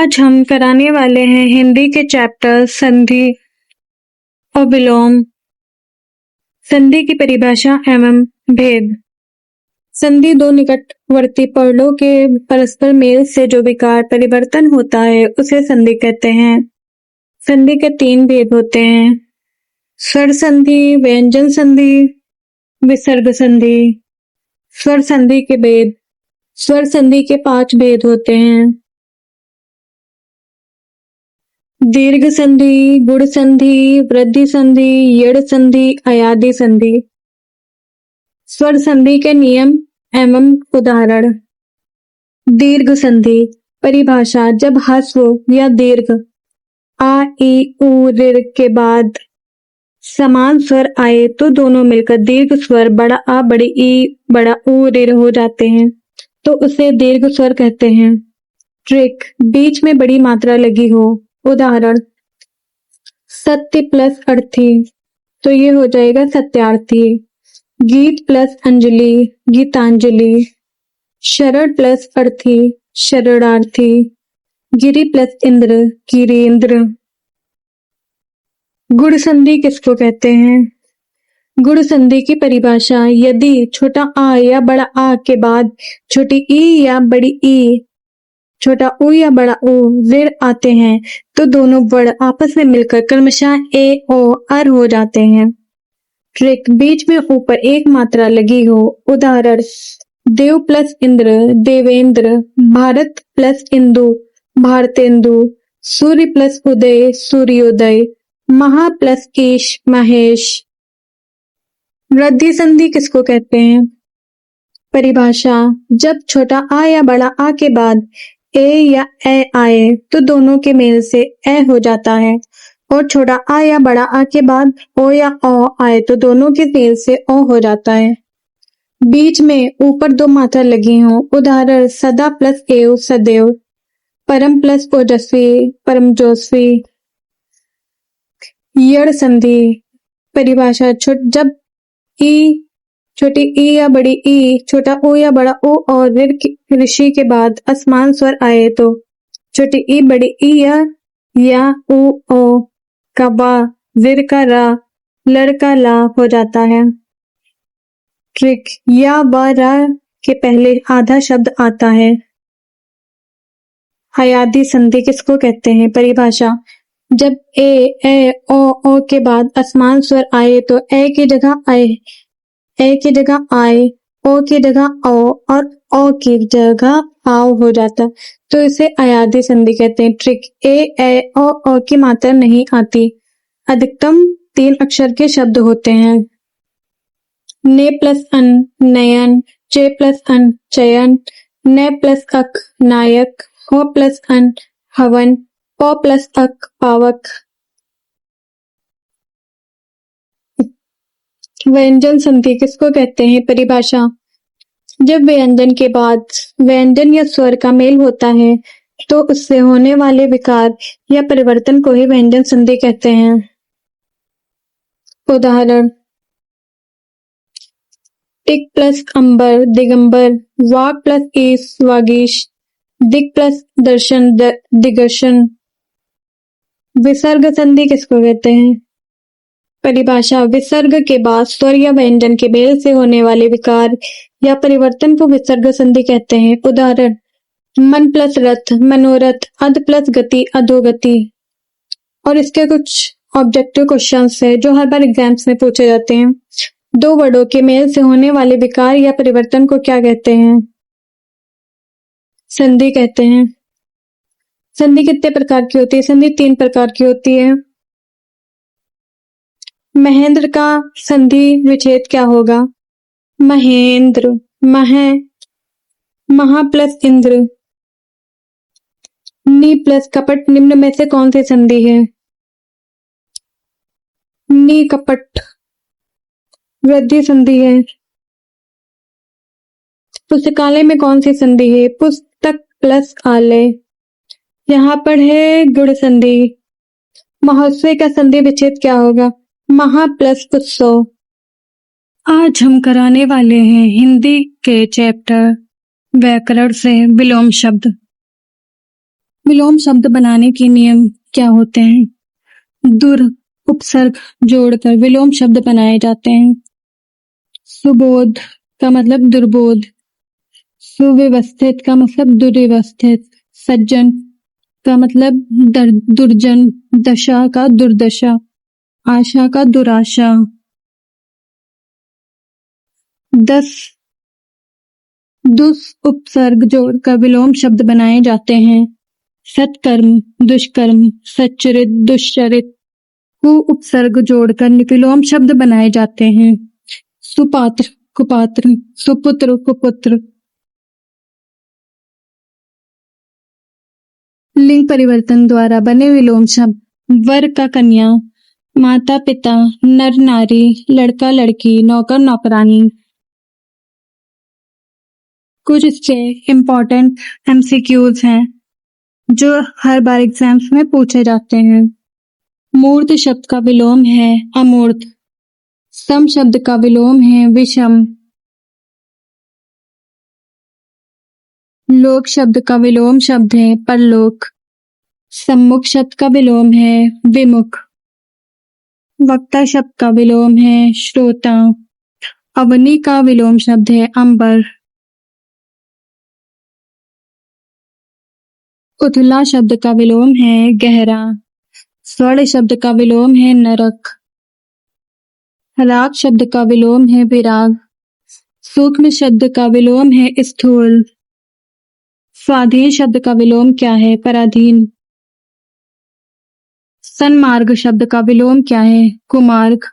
आज हम कराने वाले हैं हिंदी के चैप्टर संधि और विलोम, संधि की परिभाषा एवं भेद। संधि दो निकटवर्ती पर्णों के परस्पर मेल से जो विकार परिवर्तन होता है उसे संधि कहते हैं। संधि के तीन भेद होते हैं: स्वर संधि, व्यंजन संधि, विसर्ग संधि। स्वर संधि के भेद। स्वर संधि के 5 भेद होते हैं: दीर्घ संधि, गुण संधि, वृद्धि संधि, यड़ संधि, अयादि संधि। स्वर संधि के नियम एवं उदाहरण। दीर्घ संधि परिभाषा: जब ह्रस्व या दीर्घ आ, ई, उ, ऋ के बाद समान स्वर आए तो दोनों मिलकर दीर्घ स्वर बड़ा आ, बड़ी ई, बड़ा उ, ऋ हो जाते हैं तो उसे दीर्घ स्वर कहते हैं। ट्रिक: बीच में बड़ी मात्रा लगी हो। उदाहरण: सत्य प्लस अर्थी तो ये हो जाएगा सत्यार्थी। गीत प्लस अंजलि, गीतांजलि। शरण प्लस अर्थी, शरणार्थी। गिरि प्लस इंद्र, गिरीन्द्र। गुण संधि किसको कहते हैं? गुण संधि की परिभाषा: यदि छोटा आ या बड़ा आ के बाद छोटी ई या बड़ी ई, छोटा उ या बड़ा उ, ऋ आते हैं तो दोनों वर्ण आपस में मिलकर क्रमशः ए, ओ, अर हो जाते हैं। ट्रिक: बीच में ऊपर एक मात्रा लगी हो। उदाहरण: देव प्लस इंद्र, देवेंद्र। भारत प्लस इंदु, भारतेंदु। सूर्य प्लस उदय, सूर्योदय। महा प्लस ईश, महेश। वृद्धि संधि किसको कहते हैं? परिभाषा: जब छोटा आ या बड़ा आ के बाद ए या ए आए तो दोनों के मेल से ए हो जाता है और छोटा आ या बड़ा आ के बाद ओ या ओ आए तो दोनों के मेल से ओ हो जाता है। बीच में ऊपर 2 मात्रा लगी हो। उदाहरण: सदा प्लस एव, सदैव। परम प्लस ओजस्वी, परमजोस्वी। यड़ संधि परिभाषा: जब ई, छोटी ई या बड़ी ई, छोटा उ या बड़ा उ और ऋषि के बाद असमान स्वर आए तो छोटी ई, बड़ी ई या उ, ओ का वा, ऋ का रा, लड़ का ला हो जाता है। ट्रिक: या व रा के पहले आधा शब्द आता है। अयादि संधि किसको कहते हैं? परिभाषा: जब ए, ओ के बाद असमान स्वर आए तो ए की जगह आए, ओ की जगह ओ और ओ की जगह आओ हो जाता तो इसे अयादि संधि कहते हैं। ट्रिक: ए, ओ की मात्रा नहीं आती। अधिकतम 3 अक्षर के शब्द होते हैं। ने प्लस अन, नयन। चे प्लस अन, चयन। ने प्लस अक, नायक। हो प्लस अन, हवन। पौ प्लस अक, पावक। व्यंजन संधि किसको कहते हैं? परिभाषा: जब व्यंजन के बाद व्यंजन या स्वर का मेल होता है तो उससे होने वाले विकार या परिवर्तन को ही व्यंजन संधि कहते हैं। उदाहरण: टिक प्लस अंबर, दिगंबर। वाग प्लस ईश, वागीश। दिक प्लस दर्शन, दिगर्शन। विसर्ग संधि किसको कहते हैं? परिभाषा: विसर्ग के बाद स्वर या व्यंजन के मेल से होने वाले विकार या परिवर्तन को विसर्ग संधि कहते हैं। उदाहरण: मन प्लस रथ, मनोरथ। अध प्लस गति, अधोगति। और इसके कुछ ऑब्जेक्टिव क्वेश्चंस है जो हर बार एग्जाम्स में पूछे जाते हैं। 2 वर्डों के मेल से होने वाले विकार या परिवर्तन को क्या कहते हैं? संधि कहते हैं। संधि कितने प्रकार की होती है? संधि 3 प्रकार की होती है। महेंद्र का संधि विच्छेद क्या होगा? महेंद्र। महा प्लस इंद्र। नी प्लस कपट निम्न में से कौन सी संधि है? नी कपट वृद्धि संधि है। पुस्तकालय में कौन सी संधि है? पुस्तक प्लस आलय। यहाँ पर है गुण संधि। महोत्सव का संधि विच्छेद क्या होगा? महा प्लस उत्सव। आज हम कराने वाले हैं हिंदी के चैप्टर व्याकरण से विलोम शब्द। विलोम शब्द बनाने के नियम क्या होते हैं? दुर उपसर्ग जोड़कर विलोम शब्द बनाए जाते हैं। सुबोध का मतलब दुर्बोध, सुव्यवस्थित का मतलब दुर्व्यवस्थित, सज्जन का मतलब दुर्जन, दशा का दुर्दशा, आशा का दुराशा। 10 दुस उपसर्ग जोड़कर विलोम शब्द बनाए जाते हैं। सत्कर्म, दुष्कर्म, सच्चरित, दुष्चरित। कु उपसर्ग जोड़कर विलोम शब्द बनाए जाते हैं। सुपात्र, कुपात्र, सुपुत्र, कुपुत्र। लिंग परिवर्तन द्वारा बने विलोम शब्द वर का कन्या, माता पिता, नर नारी, लड़का लड़की, नौकर नौकरानी। कुछ इसके इम्पोर्टेंट एमसीक्यूज हैं जो हर बार एग्जाम्स में पूछे जाते हैं। मूर्त शब्द का विलोम है अमूर्त। सम शब्द का विलोम है विषम। लोक शब्द का विलोम शब्द है परलोक। सम्मुख शब्द का विलोम है विमुख। वक्ता शब्द का विलोम है श्रोता। अवनी का विलोम शब्द है अंबर। उथला शब्द का विलोम है गहरा। स्वर्ण शब्द का विलोम है नरक। राग शब्द का विलोम है विराग। सूक्ष्म शब्द का विलोम है स्थूल। स्वाधीन शब्द का विलोम क्या है पराधीन। सन्मार्ग शब्द का विलोम क्या है कुमार्ग।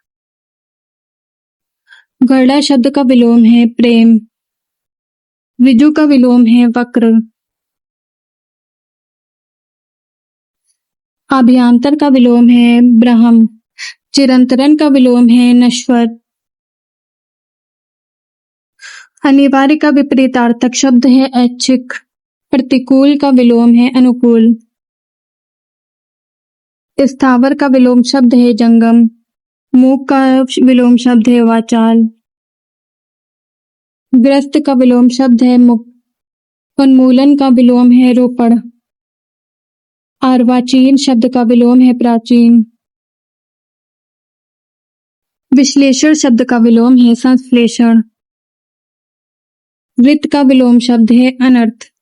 गढ़ा शब्द का विलोम है प्रेम। विजु का विलोम है वक्र। अभ्यांतर का विलोम है ब्रह्म। चिरंतरन का विलोम है नश्वर। अनिवार्य का विपरीतार्थक शब्द है ऐच्छिक। प्रतिकूल का विलोम है अनुकूल। स्थावर का विलोम शब्द है जंगम। मूक का विलोम शब्द है वाचाल। ग्रस्त का विलोम शब्द है मुक्त। उन्मूलन का विलोम है रोपण। अर्वाचीन शब्द का विलोम है प्राचीन। विश्लेषण शब्द का विलोम है संश्लेषण। वृत्त का विलोम शब्द है अनर्थ।